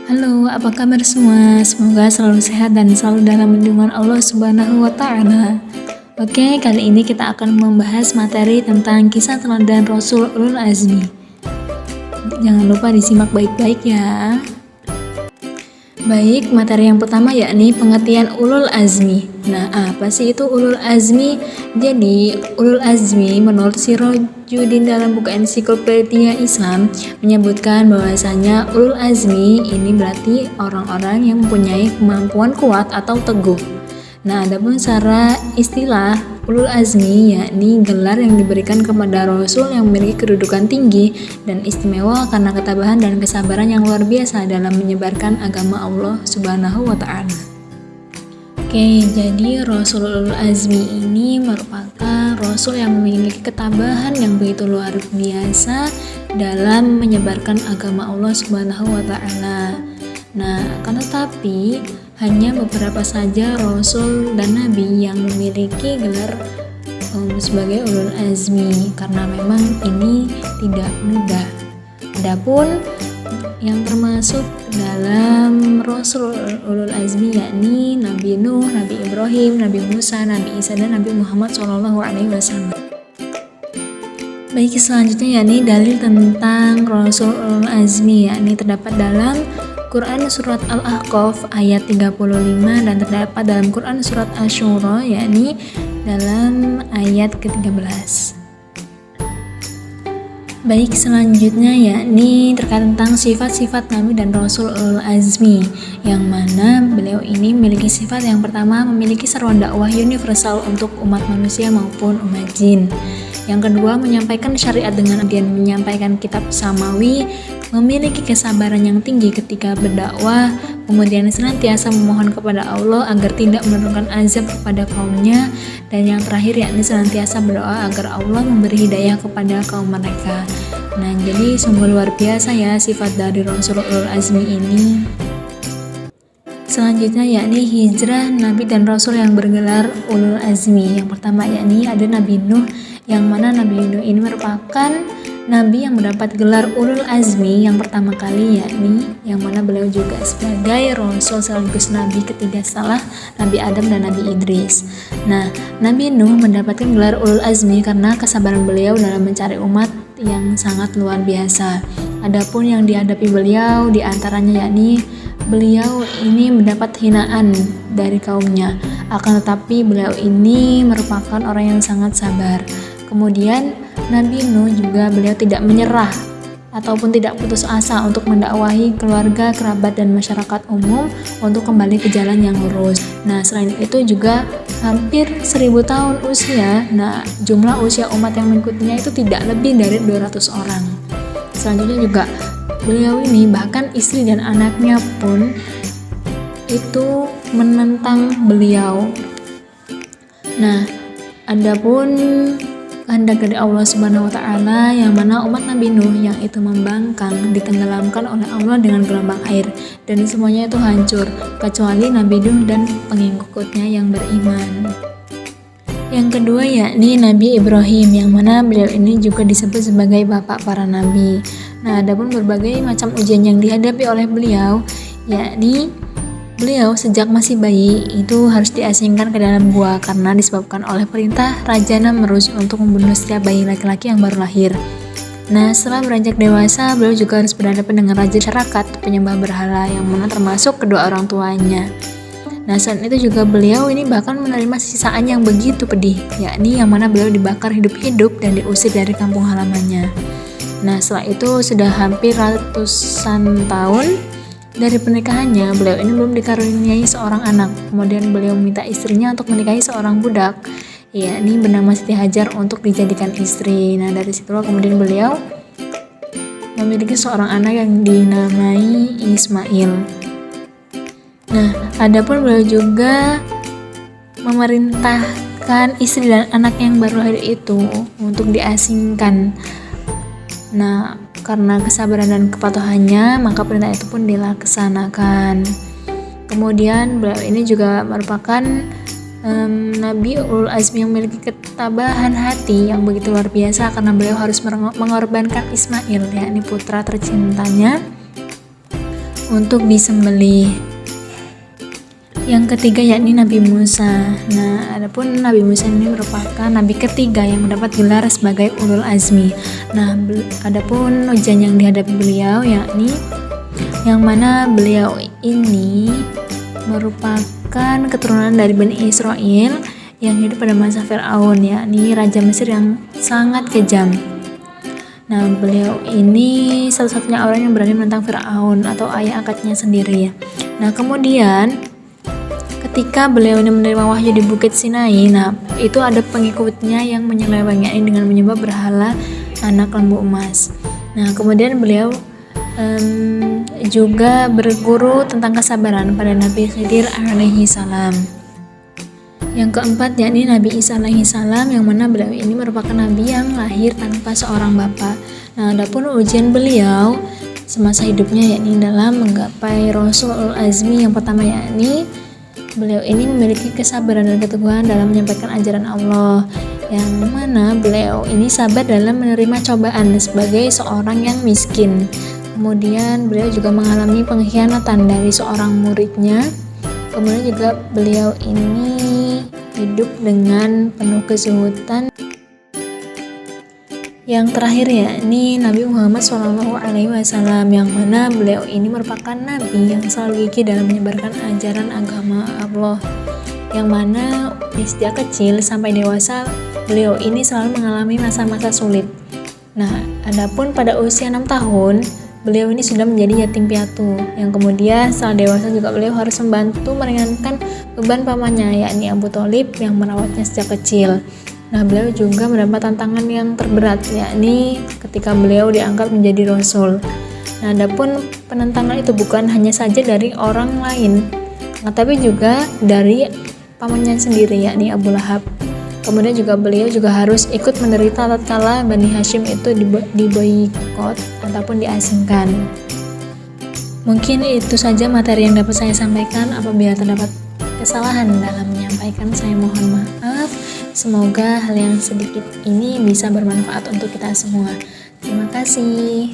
Halo, apa kabar semua? Semoga selalu sehat dan selalu dalam lindungan Allah Subhanahu wa Ta'ala. Oke, kali ini kita akan membahas materi tentang kisah teladan Rasul Ulul Azmi. Jangan lupa disimak baik-baik ya. Baik, materi yang pertama yakni pengertian Ulul Azmi. Nah, apa sih itu Ulul Azmi? Jadi, Ulul Azmi menurut Sirajuddin dalam buku ensiklopedia Islam menyebutkan bahwasanya Ulul Azmi ini berarti orang-orang yang mempunyai kemampuan kuat atau teguh. Nah, adapun secara istilah Ulul Azmi yakni gelar yang diberikan kepada Rasul yang memiliki kedudukan tinggi dan istimewa karena ketabahan dan kesabaran yang luar biasa dalam menyebarkan agama Allah Subhanahu wa Ta'ala. Oke, jadi Rasul Ulul Azmi ini merupakan Rasul yang memiliki ketabahan yang begitu luar biasa dalam menyebarkan agama Allah Subhanahu wa Ta'ala. Nah, akan tetapi hanya beberapa saja Rasul dan Nabi yang memiliki gelar sebagai Ulul Azmi karena memang ini tidak mudah. Adapun yang termasuk dalam Rasul Ulul Azmi yakni Nabi Nuh, Nabi Ibrahim, Nabi Musa, Nabi Isa, dan Nabi Muhammad SAW. Baik, selanjutnya yakni dalil tentang Rasul Ulul Azmi yakni terdapat dalam Quran Surat Al-Ahqaf ayat 35 dan terdapat dalam Quran Surat Asy-Syura yakni dalam ayat ke-13. Baik, selanjutnya yakni terkait tentang sifat-sifat Nabi dan Rasul Ulul Azmi, yang mana beliau ini memiliki sifat yang pertama memiliki seruan dakwah universal untuk umat manusia maupun umat jin. Yang kedua, menyampaikan syariat dengan menyampaikan kitab samawi, memiliki kesabaran yang tinggi ketika berdakwah, kemudian senantiasa memohon kepada Allah agar tidak menurunkan azab kepada kaumnya, dan yang terakhir yakni senantiasa berdoa agar Allah memberi hidayah kepada kaum mereka. Nah, jadi sungguh luar biasa ya sifat dari Rasul Ulul Azmi ini. Selanjutnya yakni hijrah Nabi dan Rasul yang bergelar Ulul Azmi. Yang pertama yakni ada Nabi Nuh, yang mana Nabi Nuh ini merupakan Nabi yang mendapat gelar Ulul Azmi yang pertama kali, yakni yang mana beliau juga sebagai Rasul sekaligus Nabi ketiga setelah Nabi Adam dan Nabi Idris. Nah, Nabi Nuh mendapatkan gelar Ulul Azmi karena kesabaran beliau dalam mencari umat yang sangat luar biasa. Adapun yang dihadapi beliau diantaranya yakni beliau ini mendapat hinaan dari kaumnya, akan tetapi beliau ini merupakan orang yang sangat sabar. Kemudian Nabi Nuh juga beliau tidak menyerah ataupun tidak putus asa untuk mendakwahi keluarga, kerabat, dan masyarakat umum untuk kembali ke jalan yang lurus. Nah, selain itu juga hampir 1000 tahun usia. Nah, jumlah usia umat yang mengikutinya itu tidak lebih dari 200 orang. Selanjutnya juga beliau ini bahkan istri dan anaknya pun itu menentang beliau. Nah, adapun kehendak dari Allah Subhanahu wa Ta'ala yang mana umat Nabi Nuh yang itu membangkang ditenggelamkan oleh Allah dengan gelombang air, dan semuanya itu hancur kecuali Nabi Nuh dan pengikutnya yang beriman. Yang kedua yakni Nabi Ibrahim, yang mana beliau ini juga disebut sebagai bapak para nabi. Nah, adapun berbagai macam ujian yang dihadapi oleh beliau yakni beliau sejak masih bayi itu harus diasingkan ke dalam gua karena disebabkan oleh perintah Raja Namrud untuk membunuh setiap bayi laki-laki yang baru lahir. Nah, setelah beranjak dewasa, beliau juga harus berhadapan dengan raja masyarakat penyembah berhala yang mana termasuk kedua orang tuanya. Nah, selain itu juga beliau ini bahkan menerima siksaan yang begitu pedih, yakni yang mana beliau dibakar hidup-hidup dan diusir dari kampung halamannya. Nah, setelah itu sudah hampir ratusan tahun dari pernikahannya, beliau ini belum dikaruniai seorang anak. Kemudian beliau meminta istrinya untuk menikahi seorang budak, yakni bernama Siti Hajar, untuk dijadikan istri. Nah, dari situlah kemudian beliau memiliki seorang anak yang dinamai Ismail. Nah, adapun beliau juga memerintahkan istri dan anak yang baru lahir itu untuk diasingkan. Nah, karena kesabaran dan kepatuhannya, maka perintah itu pun dilaksanakan. Kemudian beliau ini juga merupakan Nabi Ulul Azmi yang memiliki ketabahan hati yang begitu luar biasa karena beliau harus mengorbankan Ismail, yakni putra tercintanya, untuk disembelih. Yang ketiga yakni Nabi Musa. Nah, adapun Nabi Musa ini merupakan nabi ketiga yang mendapat gelar sebagai ulul azmi. Nah, adapun ujian yang dihadapi beliau yakni yang mana beliau ini merupakan keturunan dari Bani Israel yang hidup pada masa Fir'aun, yakni raja Mesir yang sangat kejam. Nah, beliau ini satu-satunya orang yang berani menentang Fir'aun atau ayah angkatnya sendiri. Nah, kemudian ketika beliau ini menerima wahyu di Bukit Sinai, nah itu ada pengikutnya yang menyelewengnya dengan menyembah berhala anak lembu emas. Nah, kemudian beliau juga berguru tentang kesabaran pada Nabi Khidir alaihi salam. Yang keempat yakni Nabi Isa alaihi salam, yang mana beliau ini merupakan nabi yang lahir tanpa seorang bapak. Nah, adapun ujian beliau semasa hidupnya yakni dalam menggapai Rasul ulul azmi yang pertama, yakni beliau ini memiliki kesabaran dan keteguhan dalam menyampaikan ajaran Allah, yang mana beliau ini sabar dalam menerima cobaan sebagai seorang yang miskin. Kemudian beliau juga mengalami pengkhianatan dari seorang muridnya. Kemudian juga beliau ini hidup dengan penuh kezuhudan. Yang terakhir yakni Nabi Muhammad SAW, yang mana beliau ini merupakan nabi yang selalu gigih dalam menyebarkan ajaran agama Allah, yang mana sejak kecil sampai dewasa beliau ini selalu mengalami masa-masa sulit. Nah, adapun pada usia 6 tahun beliau ini sudah menjadi yatim piatu, yang kemudian setelah dewasa juga beliau harus membantu meringankan beban pamannya yakni Abu Thalib yang merawatnya sejak kecil. Nah, beliau juga mendapat tantangan yang terberat yakni ketika beliau diangkat menjadi rasul. Nah, adapun penentangan itu bukan hanya saja dari orang lain, tapi juga dari pamannya sendiri yakni Abu Lahab. Kemudian juga beliau juga harus ikut menderita tatkala Bani Hashim itu diboikot ataupun diasingkan. Mungkin itu saja materi yang dapat saya sampaikan. Apabila terdapat kesalahan dalam menyampaikan, saya mohon maaf. Semoga hal yang sedikit ini bisa bermanfaat untuk kita semua. Terima kasih.